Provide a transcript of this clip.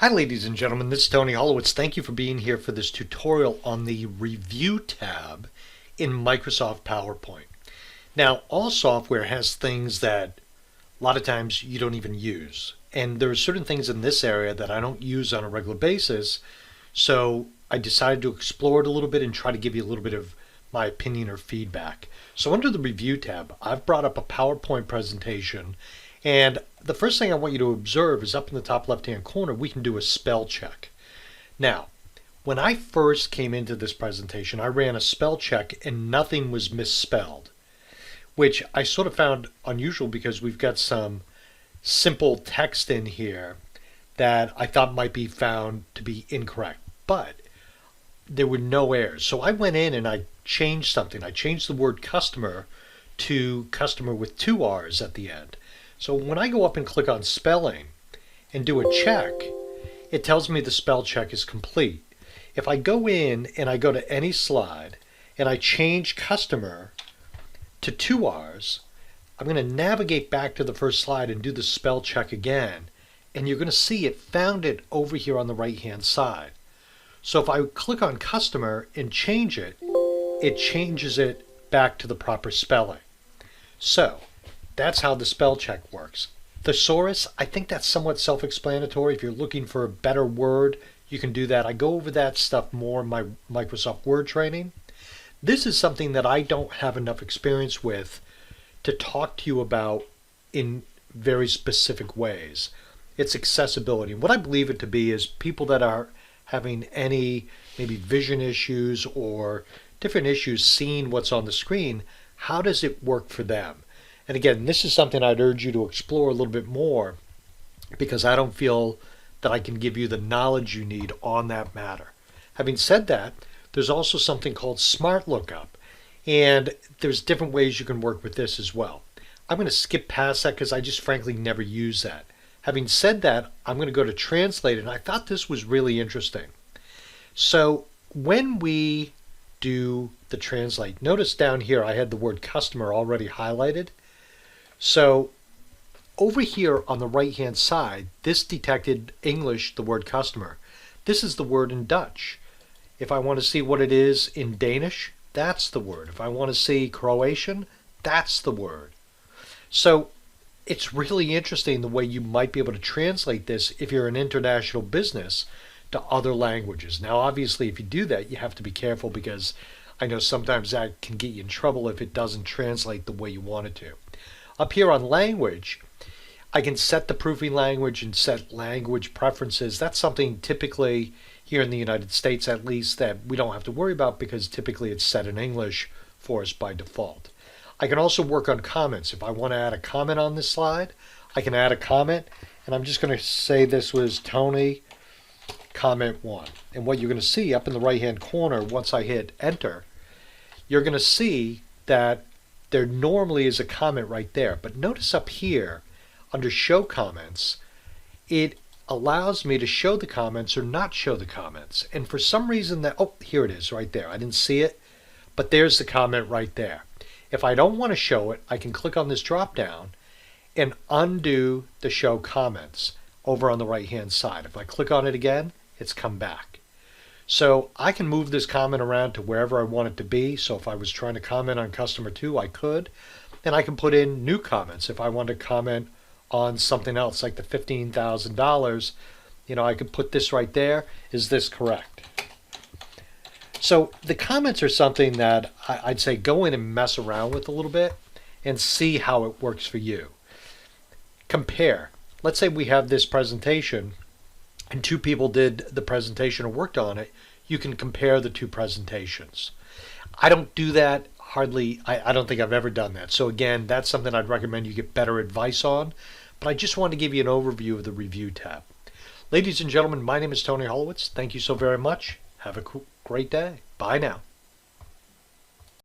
Hi ladies and gentlemen, this is Tony Hollowitz. Thank you for being here for this tutorial on the Review tab in Microsoft PowerPoint. Now, all software has things that a lot of times you don't even use. And there are certain things in this area that I don't use on a regular basis, so I decided to explore it a little bit and try to give you a little bit of my opinion or feedback. So under the Review tab, I've brought up a PowerPoint presentation, and the first thing I want you to observe is up in the top left-hand corner, we can do a spell check. Now, when I first came into this presentation, I ran a spell check and nothing was misspelled, which I sort of found unusual because we've got some simple text in here that I thought might be found to be incorrect, but there were no errors. So I went in and I changed something. I changed the word customer to customer with two R's at the end. So when I go up and click on spelling and do a check, it tells me the spell check is complete. If I go in and I go to any slide and I change customer to two R's, I'm going to navigate back to the first slide and do the spell check again. And you're going to see it found it over here on the right hand side. So if I click on customer and change it, it changes it back to the proper spelling. So that's how the spell check works. Thesaurus, I think that's somewhat self-explanatory. If you're looking for a better word, you can do that. I go over that stuff more in my Microsoft Word training. This is something that I don't have enough experience with to talk to you about in very specific ways. It's accessibility. And what I believe it to be is people that are having any maybe vision issues or different issues seeing what's on the screen, how does it work for them? And again, this is something I'd urge you to explore a little bit more because I don't feel that I can give you the knowledge you need on that matter. Having said that, there's also something called Smart Lookup, and there's different ways you can work with this as well. I'm going to skip past that because I just frankly never use that. Having said that, I'm going to go to Translate, and I thought this was really interesting. So when we do the translate, notice down here I had the word customer already highlighted. So over here on the right hand side, this detected English, the word customer. This is the word in Dutch. If I want to see what it is in Danish, that's the word. If I want to see Croatian, that's the word. So it's really interesting the way you might be able to translate this if you're an international business to other languages. Now obviously if you do that, you have to be careful because I know sometimes that can get you in trouble if it doesn't translate the way you want it to. Up here on language, I can set the proofing language and set language preferences. That's something typically here in the United States at least that we don't have to worry about because typically it's set in English for us by default. I can also work on comments. If I want to add a comment on this slide, I can add a comment, and I'm just going to say this was Tony comment 1. And what you're going to see up in the right hand corner once I hit enter, you're going to see that there normally is a comment right there. But notice up here under show comments, it allows me to show the comments or not show the comments. And for some reason that, oh, here it is right there. I didn't see it, but there's the comment right there. If I don't want to show it, I can click on this drop down and undo the show comments over on the right hand side. If I click on it again, it's come back. So I can move this comment around to wherever I want it to be. So if I was trying to comment on customer 2, I could. And I can put in new comments. If I want to comment on something else like the $15,000, I could put this right there. Is this correct? So the comments are something that I'd say go in and mess around with a little bit and see how it works for you. Compare. Let's say we have this presentation and two people did the presentation or worked on it. You can compare the two presentations. I don't do that hardly. I don't think I've ever done that. So again, that's something I'd recommend you get better advice on. But I just want to give you an overview of the Review tab. Ladies and gentlemen, my name is Tony Hollowitz. Thank you so very much. Have a great day. Bye now.